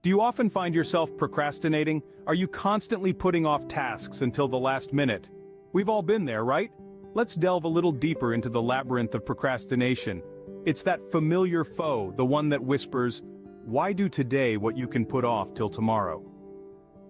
Do you often find yourself procrastinating? Are you constantly putting off tasks until the last minute? We've all been there, right? Let's delve a little deeper into the labyrinth of procrastination. It's that familiar foe, the one that whispers, "Why do today what you can put off till tomorrow?"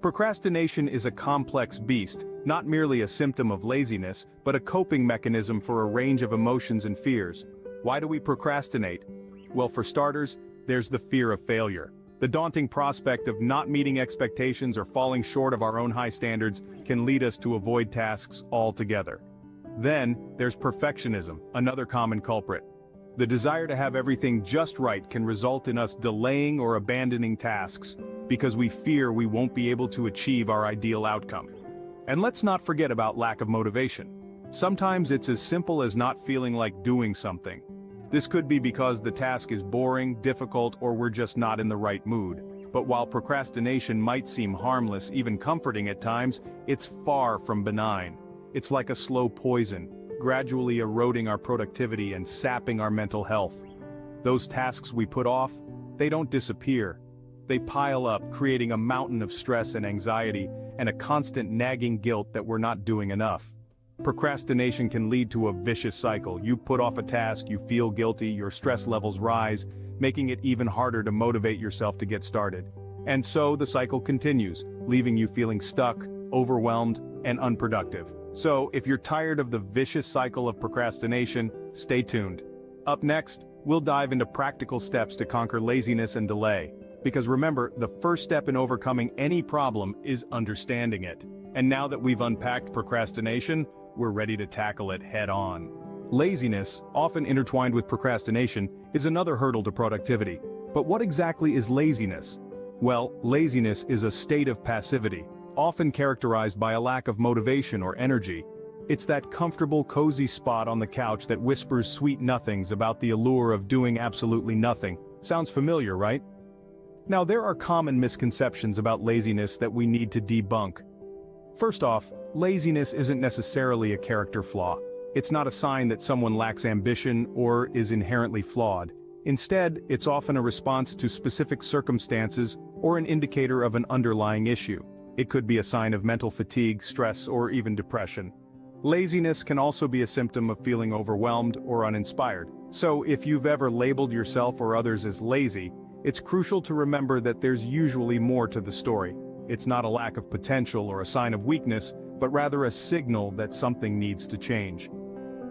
Procrastination is a complex beast, not merely a symptom of laziness, but a coping mechanism for a range of emotions and fears. Why do we procrastinate? Well, for starters, there's the fear of failure. The daunting prospect of not meeting expectations or falling short of our own high standards can lead us to avoid tasks altogether. Then, there's perfectionism, another common culprit. The desire to have everything just right can result in us delaying or abandoning tasks, because we fear we won't be able to achieve our ideal outcome. And let's not forget about lack of motivation. Sometimes it's as simple as not feeling like doing something. This could be because the task is boring, difficult, or we're just not in the right mood. But while procrastination might seem harmless, even comforting at times, it's far from benign. It's like a slow poison, gradually eroding our productivity and sapping our mental health. Those tasks we put off, they don't disappear. They pile up, creating a mountain of stress and anxiety, and a constant nagging guilt that we're not doing enough. Procrastination can lead to a vicious cycle. You put off a task, you feel guilty, your stress levels rise, making it even harder to motivate yourself to get started. And so the cycle continues, leaving you feeling stuck, overwhelmed, and unproductive. So, if you're tired of the vicious cycle of procrastination, stay tuned. Up next, we'll dive into practical steps to conquer laziness and delay. Because remember, the first step in overcoming any problem is understanding it. And now that we've unpacked procrastination, we're ready to tackle it head-on. Laziness, often intertwined with procrastination, is another hurdle to productivity. But what exactly is laziness? Well, laziness is a state of passivity, often characterized by a lack of motivation or energy. It's that comfortable, cozy spot on the couch that whispers sweet nothings about the allure of doing absolutely nothing. Sounds familiar, right? Now, there are common misconceptions about laziness that we need to debunk. First off, laziness isn't necessarily a character flaw. It's not a sign that someone lacks ambition or is inherently flawed. Instead, it's often a response to specific circumstances or an indicator of an underlying issue. It could be a sign of mental fatigue, stress, or even depression. Laziness can also be a symptom of feeling overwhelmed or uninspired. So, if you've ever labeled yourself or others as lazy, it's crucial to remember that there's usually more to the story. It's not a lack of potential or a sign of weakness, but rather a signal that something needs to change.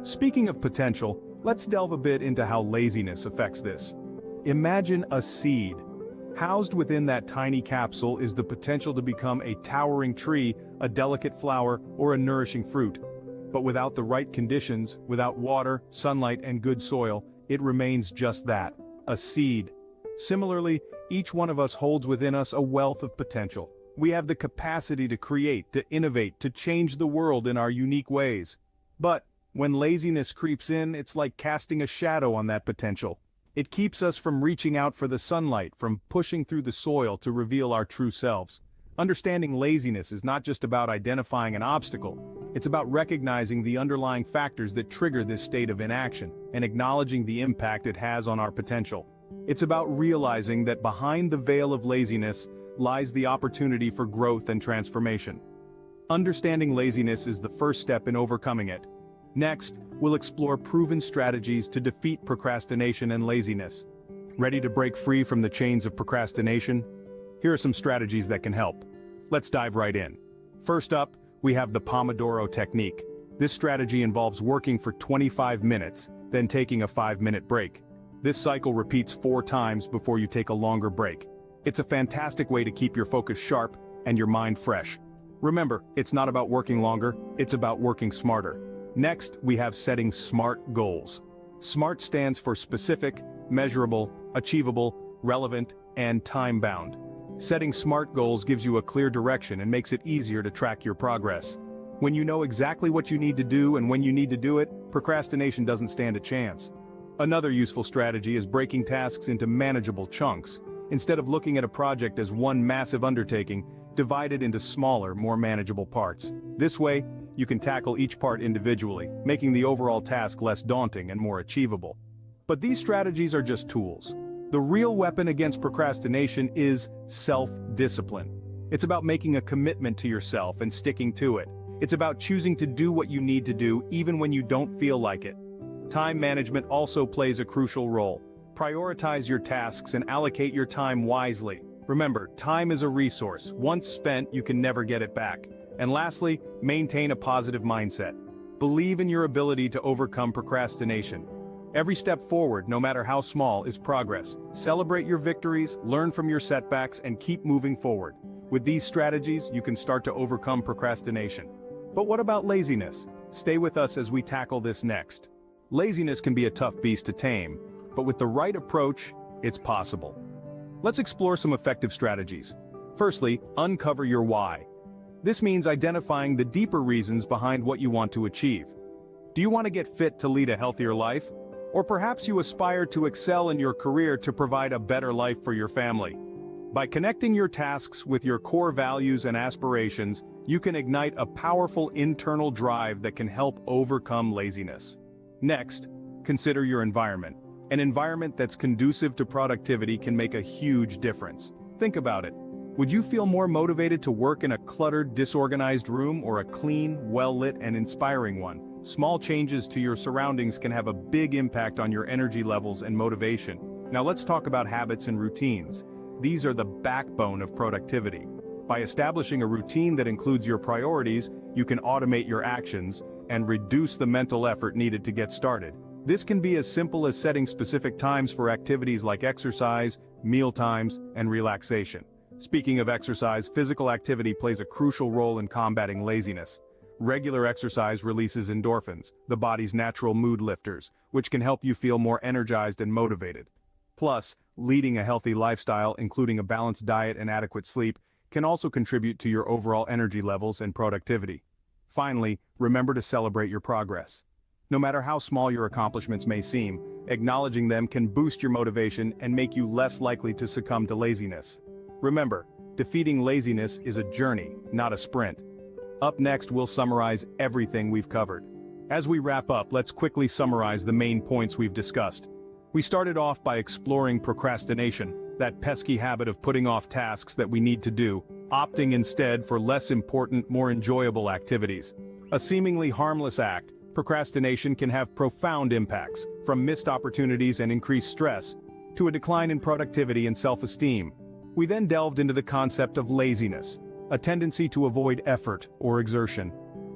Speaking of potential, let's delve a bit into how laziness affects this. Imagine a seed. Housed within that tiny capsule is the potential to become a towering tree, a delicate flower, or a nourishing fruit. But without the right conditions, without water, sunlight, and good soil, it remains just that, a seed. Similarly, each one of us holds within us a wealth of potential. We have the capacity to create, to innovate, to change the world in our unique ways. But when laziness creeps in, it's like casting a shadow on that potential. It keeps us from reaching out for the sunlight, from pushing through the soil to reveal our true selves. Understanding laziness is not just about identifying an obstacle. It's about recognizing the underlying factors that trigger this state of inaction and acknowledging the impact it has on our potential. It's about realizing that behind the veil of laziness lies the opportunity for growth and transformation. Understanding laziness is the first step in overcoming it. Next, we'll explore proven strategies to defeat procrastination and laziness. Ready to break free from the chains of procrastination? Here are some strategies that can help. Let's dive right in. First up, we have the Pomodoro technique. This strategy involves working for 25 minutes, then taking a 5-minute break. This cycle repeats 4 times before you take a longer break. It's a fantastic way to keep your focus sharp and your mind fresh. Remember, it's not about working longer, it's about working smarter. Next, we have setting SMART goals. SMART stands for specific, measurable, achievable, relevant, and time-bound. Setting SMART goals gives you a clear direction and makes it easier to track your progress. When you know exactly what you need to do and when you need to do it, procrastination doesn't stand a chance. Another useful strategy is breaking tasks into manageable chunks. Instead of looking at a project as one massive undertaking, divide it into smaller, more manageable parts. This way, you can tackle each part individually, making the overall task less daunting and more achievable. But these strategies are just tools. The real weapon against procrastination is self-discipline. It's about making a commitment to yourself and sticking to it. It's about choosing to do what you need to do even when you don't feel like it. Time management also plays a crucial role. Prioritize your tasks and allocate your time wisely. Remember, time is a resource. Once spent, you can never get it back. And lastly, maintain a positive mindset. Believe in your ability to overcome procrastination. Every step forward, no matter how small, is progress. Celebrate your victories, learn from your setbacks, and keep moving forward. With these strategies, you can start to overcome procrastination. But what about laziness? Stay with us as we tackle this next. Laziness can be a tough beast to tame, but with the right approach, it's possible. Let's explore some effective strategies. Firstly, uncover your why. This means identifying the deeper reasons behind what you want to achieve. Do you want to get fit to lead a healthier life? Or perhaps you aspire to excel in your career to provide a better life for your family. By connecting your tasks with your core values and aspirations, you can ignite a powerful internal drive that can help overcome laziness. Next, consider your environment. An environment that's conducive to productivity can make a huge difference. Think about it. Would you feel more motivated to work in a cluttered, disorganized room or a clean, well-lit, and inspiring one? Small changes to your surroundings can have a big impact on your energy levels and motivation. Now let's talk about habits and routines. These are the backbone of productivity. By establishing a routine that includes your priorities, you can automate your actions and reduce the mental effort needed to get started. This can be as simple as setting specific times for activities like exercise, meal times, and relaxation. Speaking of exercise, physical activity plays a crucial role in combating laziness. Regular exercise releases endorphins, the body's natural mood lifters, which can help you feel more energized and motivated. Plus, leading a healthy lifestyle, including a balanced diet and adequate sleep, can also contribute to your overall energy levels and productivity. Finally, remember to celebrate your progress. No matter how small your accomplishments may seem, acknowledging them can boost your motivation and make you less likely to succumb to laziness. Remember, defeating laziness is a journey, not a sprint. Up next, we'll summarize everything we've covered. As we wrap up, let's quickly summarize the main points we've discussed. We started off by exploring procrastination, that pesky habit of putting off tasks that we need to do, opting instead for less important, more enjoyable activities. A seemingly harmless act, procrastination can have profound impacts, from missed opportunities and increased stress, to a decline in productivity and self-esteem. We then delved into the concept of laziness, a tendency to avoid effort or exertion.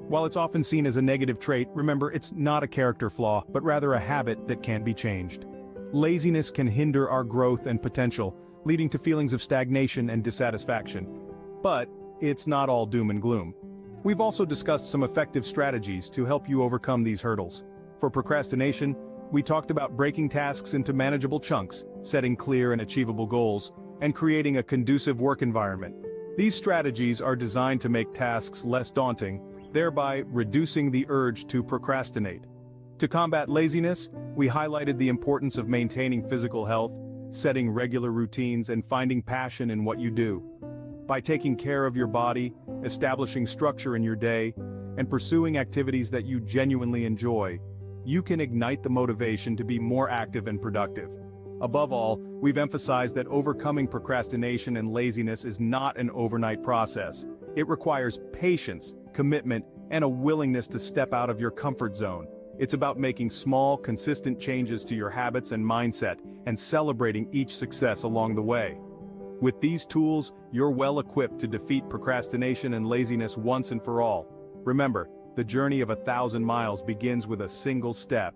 While it's often seen as a negative trait, remember it's not a character flaw, but rather a habit that can be changed. Laziness can hinder our growth and potential, leading to feelings of stagnation and dissatisfaction. But it's not all doom and gloom. We've also discussed some effective strategies to help you overcome these hurdles. For procrastination, we talked about breaking tasks into manageable chunks, setting clear and achievable goals, and creating a conducive work environment. These strategies are designed to make tasks less daunting, thereby reducing the urge to procrastinate. To combat laziness, we highlighted the importance of maintaining physical health, setting regular routines, and finding passion in what you do. By taking care of your body, establishing structure in your day, and pursuing activities that you genuinely enjoy, you can ignite the motivation to be more active and productive. Above all, we've emphasized that overcoming procrastination and laziness is not an overnight process. It requires patience, commitment, and a willingness to step out of your comfort zone. It's about making small, consistent changes to your habits and mindset, and celebrating each success along the way. With these tools, you're well equipped to defeat procrastination and laziness once and for all. Remember, the journey of 1,000 miles begins with a single step.